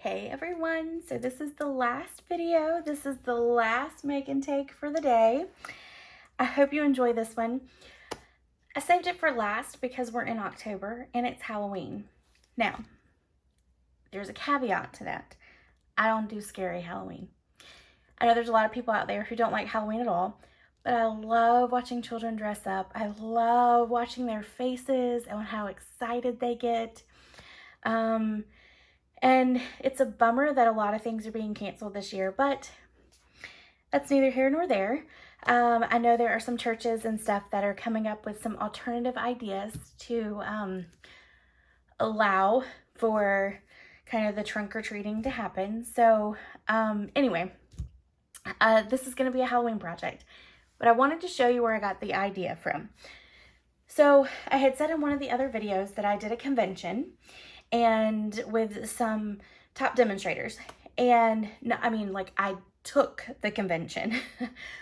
Hey everyone, so this is the last video. This is the last make and take for the day. I hope you enjoy this one. I saved it for last because we're in October and it's Halloween. Now, there's a caveat to that. I don't do scary Halloween. I know there's a lot of people out there who don't like Halloween at all, but I love watching children dress up. I love watching their faces and how excited they get. And it's a bummer that a lot of things are being canceled this year, but that's neither here nor there. I know there are some churches and stuff that are coming up with some alternative ideas to allow for kind of the trunk or treating to happen. So anyway, this is going to be a Halloween project, but I wanted to show you where I got the idea from. So I had said in one of the other videos that I did a convention and with some top demonstrators, and no, I mean, like, I took the convention.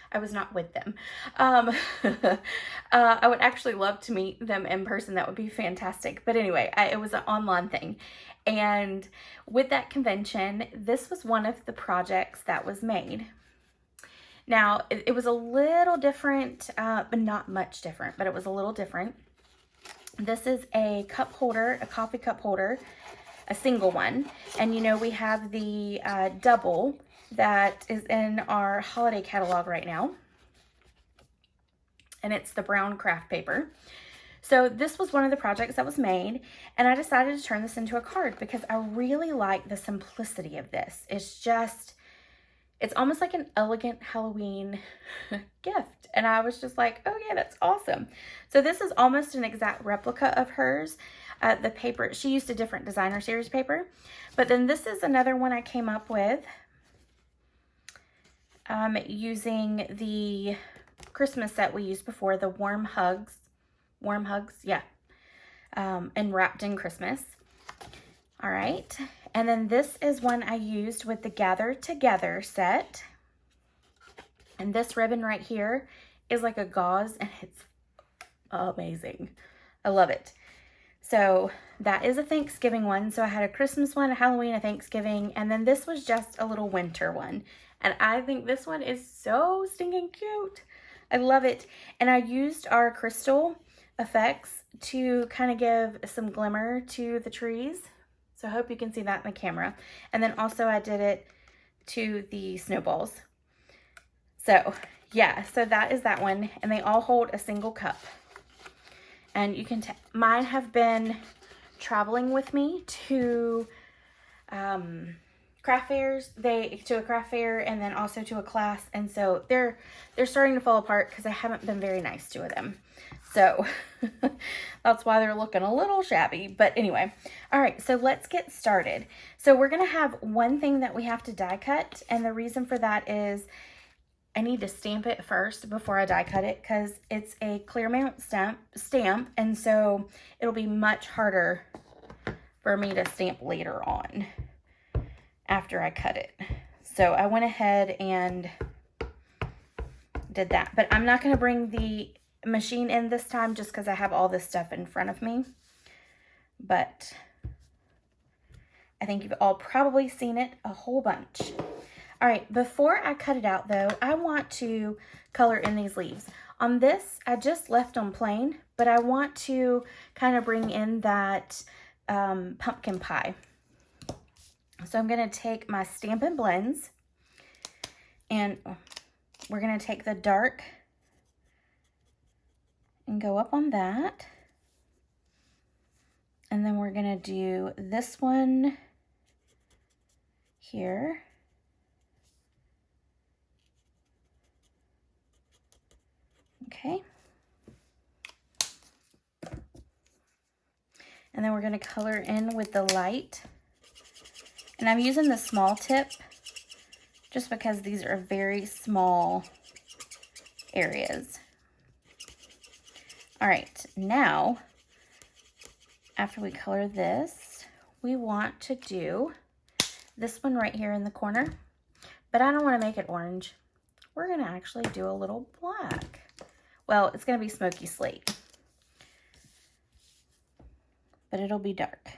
I was not with them. I would actually love to meet them in person. That would be fantastic. But anyway, it was an online thing. And with that convention, this was one of the projects that was made. Now, it was a little different, but not much different, but it was a little different. This is a cup holder, a coffee cup holder, a single one. And you know, we have the double that is in our holiday catalog right now. And it's the brown craft paper. So this was one of the projects that was made, and I decided to turn this into a card because I really like the simplicity of this. It's almost like an elegant Halloween gift. And I was just like, oh yeah, that's awesome. So this is almost an exact replica of hers. The paper, she used a different designer series paper. But then this is another one I came up with using the Christmas set we used before, the warm hugs, yeah, and wrapped in Christmas. All right. And then this is one I used with the Gather Together set. And this ribbon right here is like a gauze, and it's amazing. I love it. So that is a Thanksgiving one. So I had a Christmas one, a Halloween, a Thanksgiving, and then this was just a little winter one. And I think this one is so stinking cute. I love it. And I used our crystal effects to kind of give some glimmer to the trees. So I hope you can see that in the camera. And then also I did it to the snowballs. So yeah, so that is that one. And they all hold a single cup. And you can, mine have been traveling with me to craft fairs, to a craft fair, and then also to a class. And so they're starting to fall apart because I haven't been very nice to them. So that's why they're looking a little shabby. But anyway, all right, so let's get started. So we're going to have one thing that we have to die cut. And the reason for that is I need to stamp it first before I die cut it because it's a clear mount stamp. And so it'll be much harder for me to stamp later on after I cut it. So I went ahead and did that. But I'm not going to bring the machine in this time just because I have all this stuff in front of me. But I think you've all probably seen it a whole bunch. All right, before I cut it out though, I want to color in these leaves. On this, I just left them plain, but I want to kind of bring in that pumpkin pie. So I'm going to take my Stampin' Blends, and we're going to take the dark and go up on that. And then we're going to do this one here. Okay. And then we're going to color in with the light. And I'm using the small tip just because these are very small areas. All right, now, after we color this, we want to do this one right here in the corner, but I don't want to make it orange. We're going to actually do a little black. Well, it's going to be smoky slate, but it'll be dark.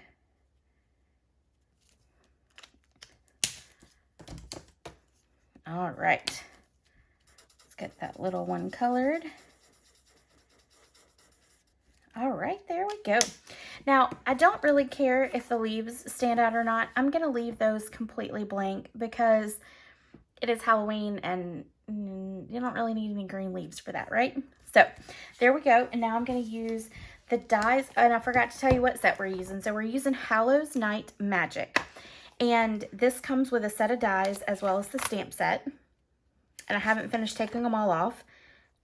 All right. Let's get that little one colored. All right, there we go. Now, I don't really care if the leaves stand out or not. I'm going to leave those completely blank because it is Halloween and you don't really need any green leaves for that, right? So, there we go. And now I'm going to use the dies. And I forgot to tell you what set we're using. So, we're using Hallows Night Magic. And this comes with a set of dies as well as the stamp set. And I haven't finished taking them all off.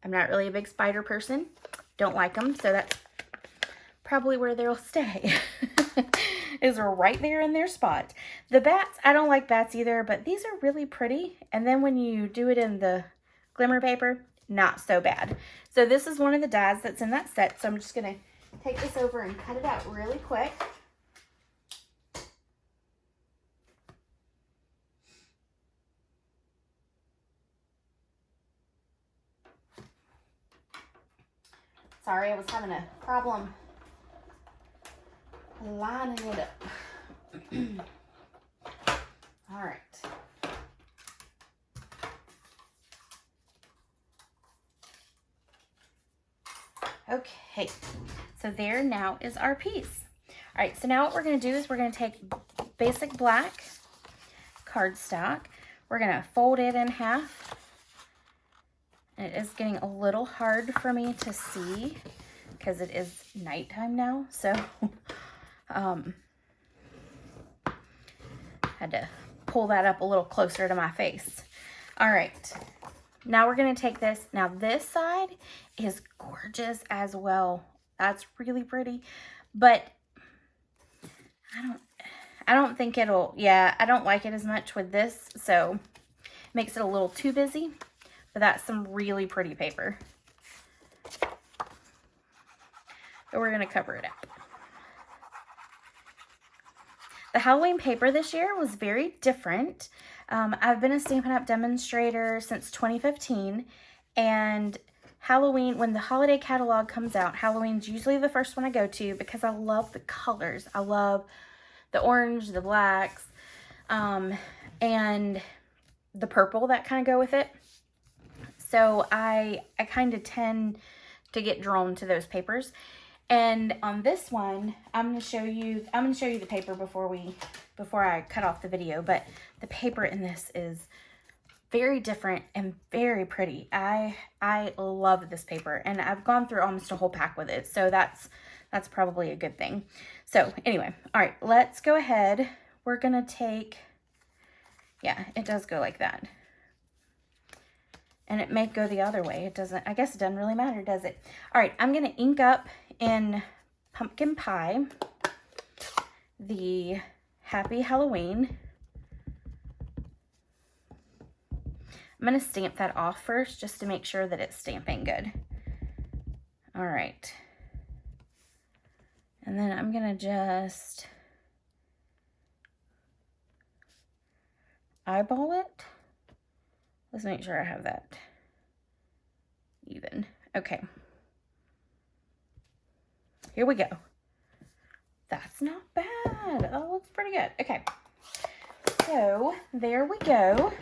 I'm not really a big spider person. Don't like them, so that's probably where they'll stay. Is right there in their spot. The bats, I don't like bats either, but these are really pretty. And then when you do it in the glimmer paper, not so bad. So this is one of the dies that's in that set. So I'm just going to take this over and cut it out really quick. Sorry, I was having a problem lining it up. All right. Okay, so there now is our piece. All right, so now what we're going to do is we're going to take basic black cardstock. We're going to fold it in half. It is getting a little hard for me to see because it is nighttime now, so had to pull that up a little closer to my face. All right, now we're going to take this. Now this side is gorgeous as well. That's really pretty, but I don't think it'll, yeah, I don't like it as much with this, so it makes it a little too busy. But that's some really pretty paper. So we're going to cover it up. The Halloween paper this year was very different. I've been a Stampin' Up! Demonstrator since 2015. And Halloween, when the holiday catalog comes out, Halloween's usually the first one I go to because I love the colors. I love the orange, the blacks, and the purple that kind of go with it. So I kind of tend to get drawn to those papers. And on this one, I'm going to show you the paper before I cut off the video, but the paper in this is very different and very pretty. I love this paper, and I've gone through almost a whole pack with it. So that's probably a good thing. So anyway, all right, let's go ahead. We're going to take, yeah, it does go like that. And it may go the other way. It doesn't, I guess it doesn't really matter, does it? All right, I'm going to ink up in Pumpkin Pie the Happy Halloween. I'm going to stamp that off first just to make sure that it's stamping good. All right. And then I'm going to just eyeball it. Let's make sure I have that even. Okay. Here we go. That's not bad. Oh, looks pretty good. Okay. So there we go.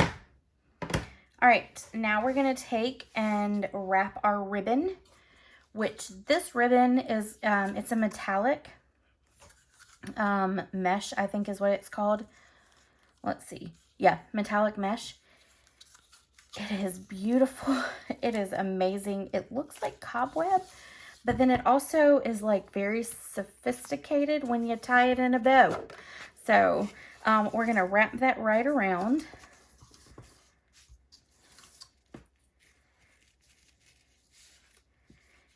All right. Now we're going to take and wrap our ribbon, which this ribbon is, it's a metallic mesh, I think is what it's called. Let's see. Yeah, metallic mesh. It is beautiful. It is amazing. It looks like cobweb, but then it also is like very sophisticated when you tie it in a bow. So we're going to wrap that right around.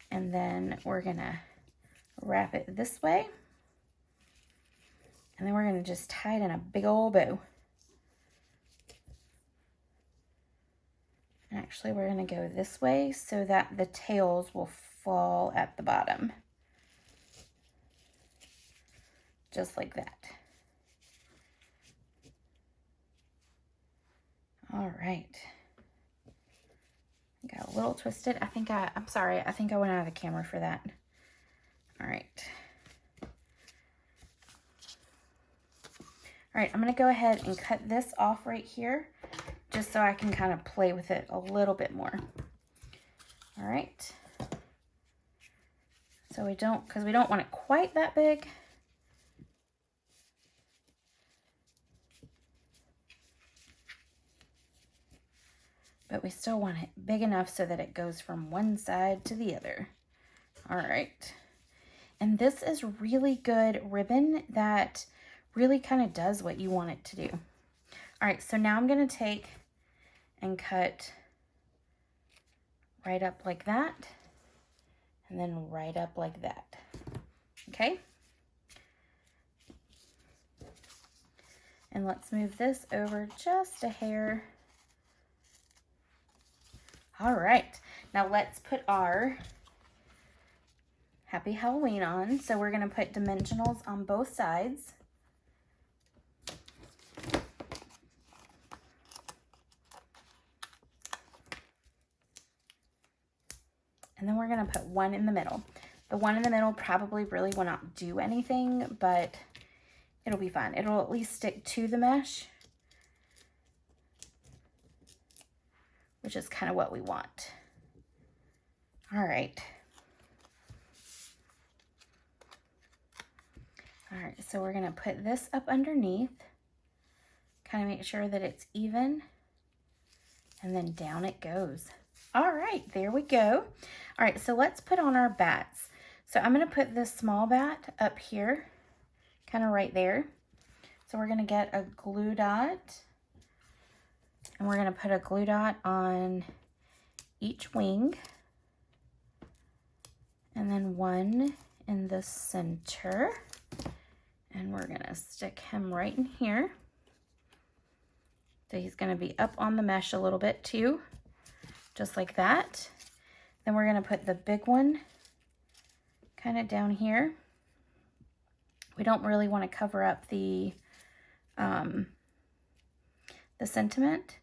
And then we're going to wrap it this way. And then we're going to just tie it in a big old bow. Actually, we're going to go this way so that the tails will fall at the bottom. Just like that. All right. Got a little twisted. I'm sorry. I think I went out of the camera for that. All right. All right, I'm going to go ahead and cut this off right here. just so I can kind of play with it a little bit more. All right. So because we don't want it quite that big. But we still want it big enough so that it goes from one side to the other. All right. And this is really good ribbon that really kind of does what you want it to do. All right, so now I'm going to take and cut right up like that, and then right up like that. Okay? And let's move this over just a hair. All right, now let's put our Happy Halloween on. So we're gonna put dimensionals on both sides. And then we're gonna put one in the middle. The one in the middle probably really will not do anything, but it'll be fun. It'll at least stick to the mesh, which is kind of what we want. All right. All right, so we're gonna put this up underneath, kind of make sure that it's even, and then down it goes. All right, there we go. All right, so let's put on our bats. So I'm gonna put this small bat up here, kind of right there. So we're gonna get a glue dot, and we're gonna put a glue dot on each wing, and then one in the center. And we're gonna stick him right in here. So he's gonna be up on the mesh a little bit too, just like that. Then we're gonna put the big one kind of down here. We don't really want to cover up the sentiment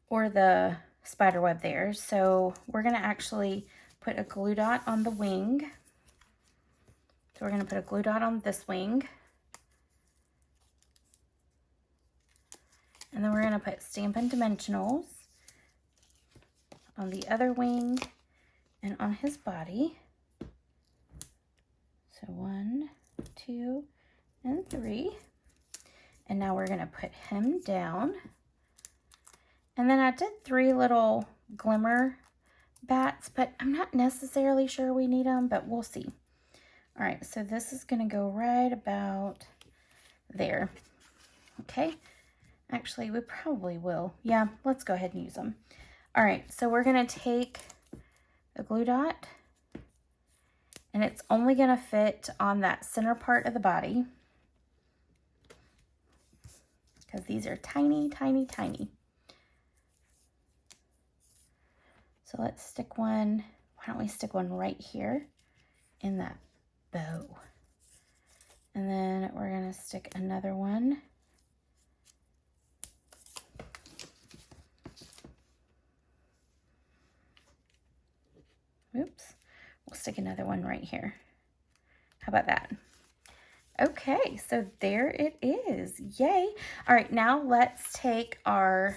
or the spider web there. So we're gonna actually put a glue dot on the wing. So we're gonna put a glue dot on this wing. And then we're gonna put Stampin' Dimensionals on the other wing and on his body. So 1, 2, and 3. And now we're gonna put him down. And then I did 3 little glimmer bats, but I'm not necessarily sure we need them, but we'll see. All right, so this is gonna go right about there. Okay, actually we probably will. Yeah, let's go ahead and use them. All right, so we're gonna take a glue dot, and it's only gonna fit on that center part of the body because these are tiny, tiny, tiny. So let's stick one, why don't we stick one right here in that bow. And then we're gonna stick another one oops, we'll stick another one right here. How about that? Okay, so there it is. Yay. All right, now let's take our,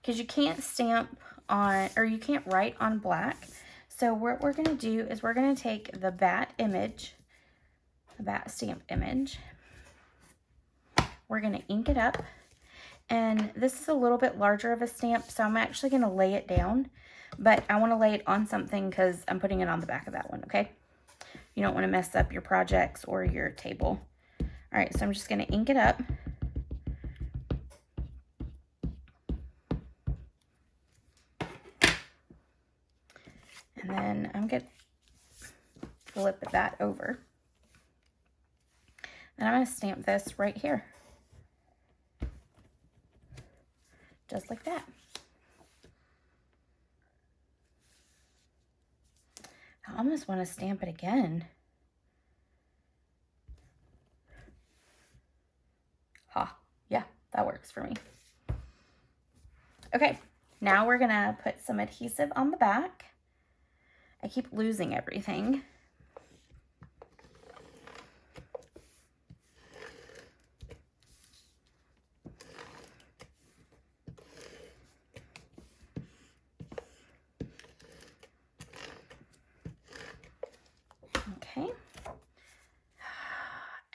because you can't stamp on, or you can't write on black. So what we're gonna do is we're gonna take the bat image, the bat stamp image. We're gonna ink it up. And this is a little bit larger of a stamp, so I'm actually gonna lay it down, but I wanna lay it on something because I'm putting it on the back of that one, okay? You don't wanna mess up your projects or your table. All right, so I'm just gonna ink it up. And then I'm gonna flip that over. And I'm gonna stamp this right here. Just like that. I almost want to stamp it again. Ha, yeah, that works for me. Okay, now we're gonna put some adhesive on the back. I keep losing everything.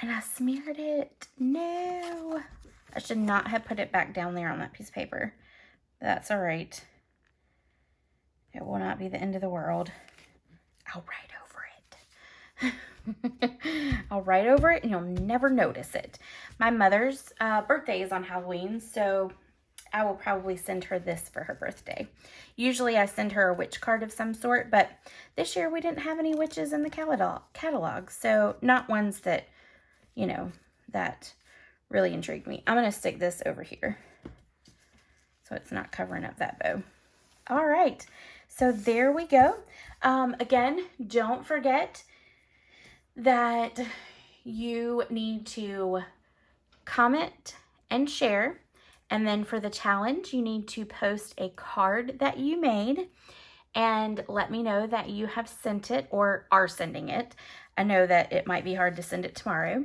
And I smeared it. No. I should not have put it back down there on that piece of paper. That's all right. It will not be the end of the world. I'll write over it. I'll write over it and you'll never notice it. My mother's birthday is on Halloween, so I will probably send her this for her birthday. Usually I send her a witch card of some sort, but this year we didn't have any witches in the catalog, so not ones that, you know, that really intrigued me. I'm going to stick this over here so it's not covering up that bow. All right, so there we go. Again, don't forget that you need to comment and share. And then for the challenge, you need to post a card that you made and let me know that you have sent it or are sending it. I know that it might be hard to send it tomorrow,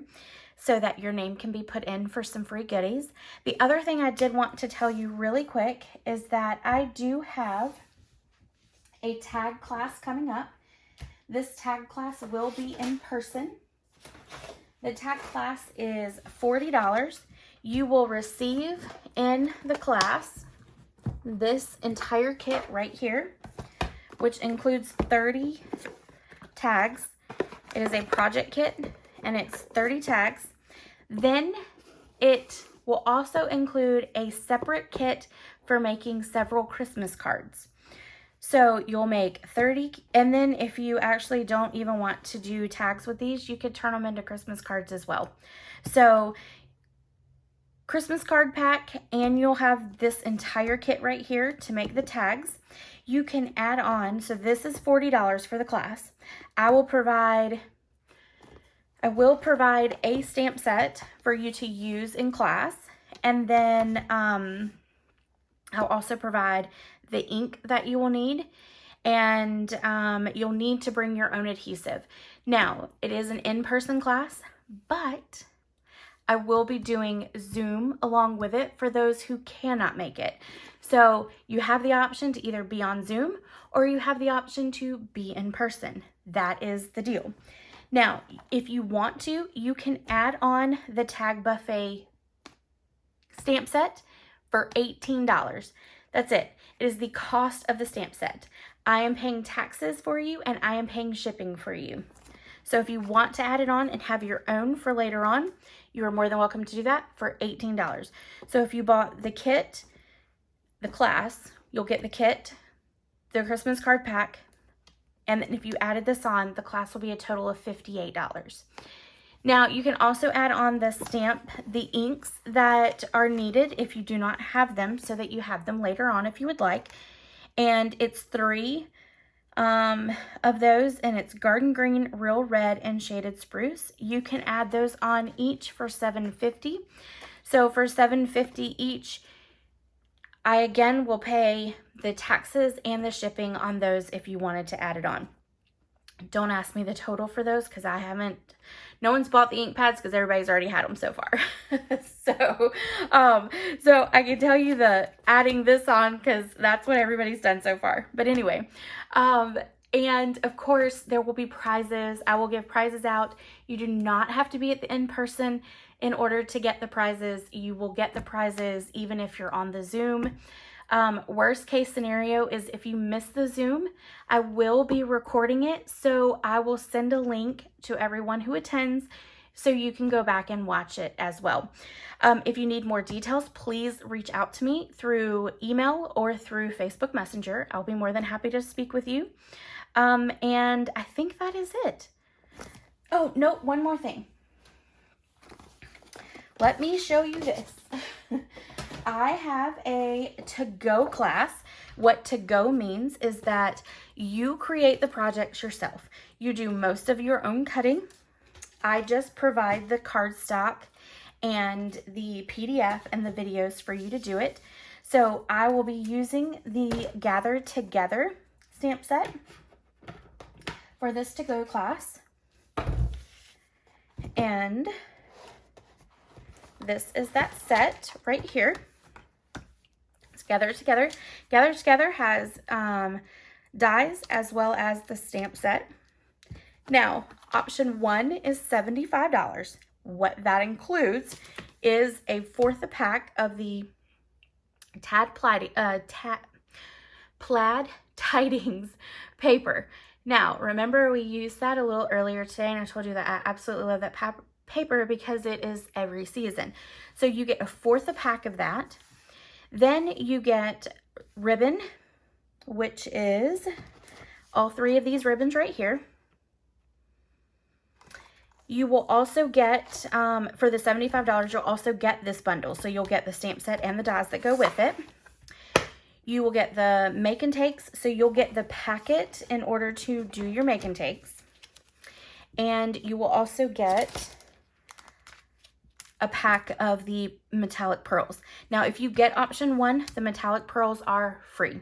so that your name can be put in for some free goodies. The other thing I did want to tell you really quick is that I do have a tag class coming up. This tag class will be in person. The tag class is $40. You will receive in the class this entire kit right here, which includes 30 tags. It is a project kit and it's 30 tags. Then it will also include a separate kit for making several Christmas cards. So you'll make 30, and then if you actually don't even want to do tags with these, you could turn them into Christmas cards as well. So Christmas card pack, and you'll have this entire kit right here to make the tags. You can add on, so this is $40 for the class. I will provide a stamp set for you to use in class, and then I'll also provide the ink that you will need, and you'll need to bring your own adhesive. Now, it is an in-person class, but I will be doing Zoom along with it for those who cannot make it. So you have the option to either be on Zoom or you have the option to be in person. That is the deal. Now, if you want to, you can add on the Tag Buffet stamp set for $18. That's it. It is the cost of the stamp set. I am paying taxes for you and I am paying shipping for you. So if you want to add it on and have your own for later on, you are more than welcome to do that for $18. So if you bought the kit, the class, you'll get the kit, the Christmas card pack, and then if you added this on, the class will be a total of $58. Now, you can also add on the stamp, the inks that are needed if you do not have them, so that you have them later on if you would like. And it's 3 of those, and it's Garden Green, Real Red, and Shaded Spruce. You can add those on each for $7.50. So for $7.50 each, I again will pay the taxes and the shipping on those if you wanted to add it on. Don't ask me the total for those because I haven't, no one's bought the ink pads because everybody's already had them so far. So I can tell you the adding this on because that's what everybody's done so far. But anyway, and of course there will be prizes. I will give prizes out. You do not have to be at the in-person in order to get the prizes. You will get the prizes even if you're on the Zoom. Worst case scenario is if you miss the Zoom, I will be recording it. So I will send a link to everyone who attends so you can go back and watch it as well. If you need more details, please reach out to me through email or through Facebook Messenger. I'll be more than happy to speak with you. And I think that is it. Oh, no, one more thing. Let me show you this. I have a to-go class. What to-go means is that you create the projects yourself. You do most of your own cutting. I just provide the cardstock and the PDF and the videos for you to do it. So I will be using the Gather Together stamp set for this to-go class. And this is that set right here. It's Gather Together. Gather Together has dies as well as the stamp set. Now, option 1 is $75. what that includes is a fourth a pack of the plaid tidings paper. Now, remember we used that a little earlier today, and I told you that I absolutely love that paper because it is every season. So you get a fourth a pack of that. Then you get ribbon, which is all 3 of these ribbons right here. You will also get, for the $75, you'll also get this bundle. So you'll get the stamp set and the dies that go with it. You will get the make and takes. So you'll get the packet in order to do your make and takes. And you will also get a pack of the metallic pearls. Now, if you get option 1, the metallic pearls are free.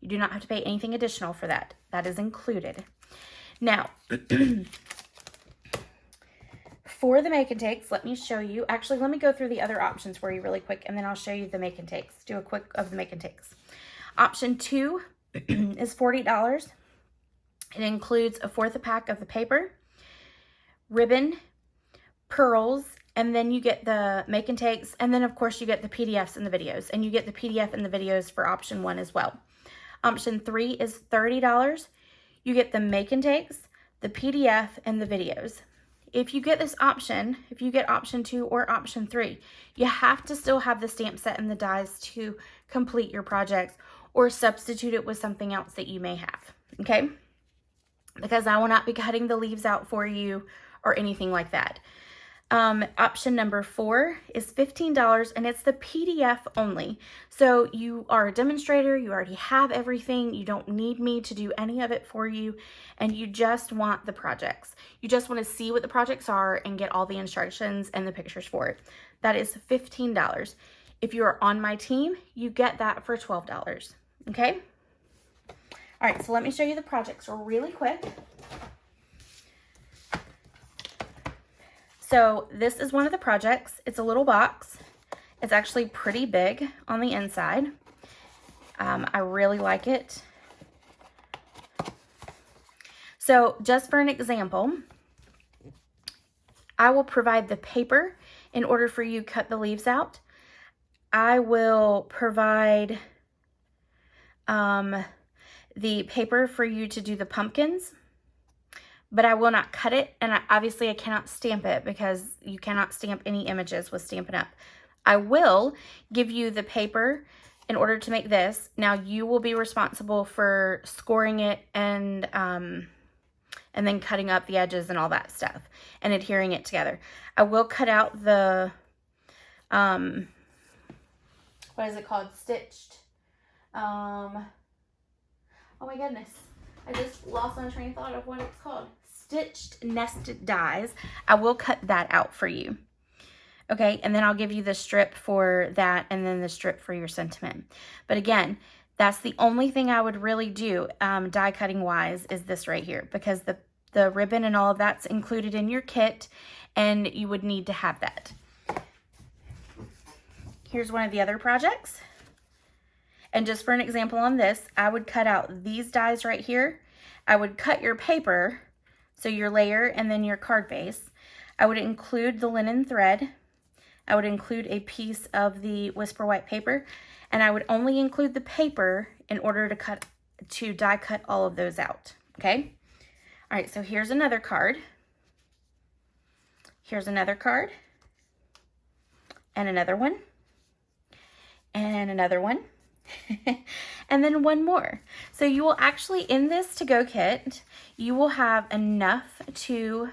You do not have to pay anything additional for that. That is included. Now, for the make and takes, let me show you. Actually, let me go through the other options for you really quick, and then I'll show you the make and takes. Do a quick of the make and takes. Option 2 is $40. It includes a fourth a pack of the paper, ribbon, pearls, and then you get the make and takes, and then of course you get the PDFs and the videos, and you get the PDF and the videos for option 1 as well. Option 3 is $30. You get the make and takes, the PDF, and the videos. If you get this option, if you get option 2 or option 3, you have to still have the stamp set and the dies to complete your projects, or substitute it with something else that you may have, okay? Because I will not be cutting the leaves out for you or anything like that. Option number 4 is $15, and it's the PDF only. So you are a demonstrator, you already have everything, you don't need me to do any of it for you, and you just want the projects. You just want to see what the projects are and get all the instructions and the pictures for it. That is $15. If you are on my team, you get that for $12, okay? All right, so let me show you the projects really quick. So this is one of the projects. It's a little box. It's actually pretty big on the inside. I really like it. So just for an example, I will provide the paper in order for you to cut the leaves out. I will provide the paper for you to do the pumpkins, but I will not cut it, and obviously I cannot stamp it because you cannot stamp any images with Stampin' Up. I will give you the paper in order to make this. Now you will be responsible for scoring it and then cutting up the edges and all that stuff and adhering it together. I will cut out the, what is it called? Stitched. Oh my goodness. I just lost my train of thought of what it's called. Stitched nested dies. I will cut that out for you. Okay, and then I'll give you the strip for that and then the strip for your sentiment. But again, that's the only thing I would really do die cutting wise is this right here, because the ribbon and all of that's included in your kit and you would need to have that. Here's one of the other projects. And just for an example on this, I would cut out these dies right here. I would cut your paper, so your layer and then your card base. I would include the linen thread. I would include a piece of the Whisper White paper, and I would only include the paper in order to die cut all of those out, okay? All right, so here's another card. Here's another card, and another one, and another one. And then one more. So you will actually, in this to-go kit, you will have enough to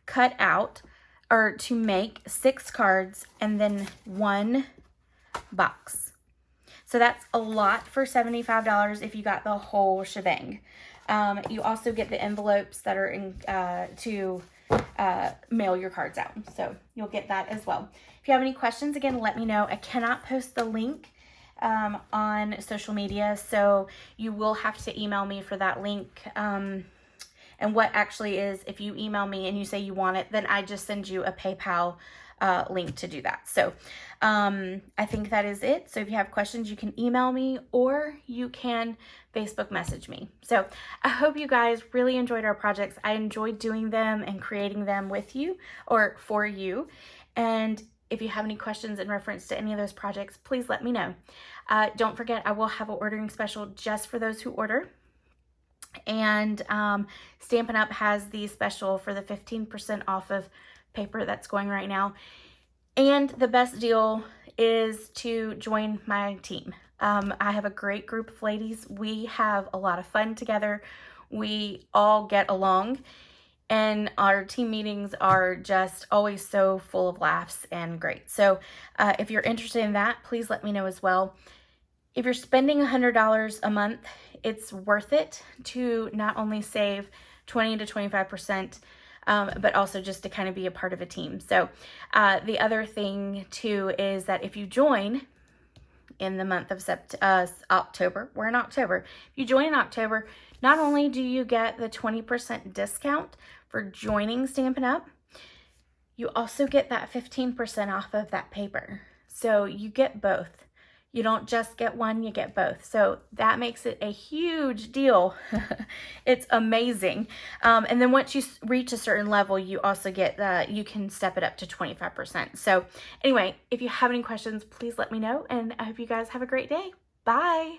cut out or to make 6 cards and then 1 box. So that's a lot for $75 if you got the whole shebang. You also get the envelopes that are in, to mail your cards out. So you'll get that as well. If you have any questions, again, let me know. I cannot post the link on social media, so you will have to email me for that link. And what actually is, if you email me and you say you want it, then I just send you a PayPal link to do that. So I think that is it. So if you have questions, you can email me or you can Facebook message me. So I hope you guys really enjoyed our projects. I enjoyed doing them and creating them with you or for you. And if you have any questions in reference to any of those projects, please let me know. Don't forget, I will have an ordering special just for those who order. And Stampin' Up! Has the special for the 15% off of paper that's going right now. And the best deal is to join my team. I have a great group of ladies. We have a lot of fun together. We all get along. And our team meetings are just always so full of laughs and great. So if you're interested in that, please let me know as well. If you're spending $100 a month, it's worth it to not only save 20 to 25%, but also just to kind of be a part of a team. So the other thing too is that if you join in the month of October, we're in October. If you join in October, not only do you get the 20% discount for joining Stampin' Up!, you also get that 15% off of that paper. So you get both. You don't just get one, you get both. So that makes it a huge deal. It's amazing. And then once you reach a certain level, you also get, you can step it up to 25%. So anyway, if you have any questions, please let me know. And I hope you guys have a great day. Bye.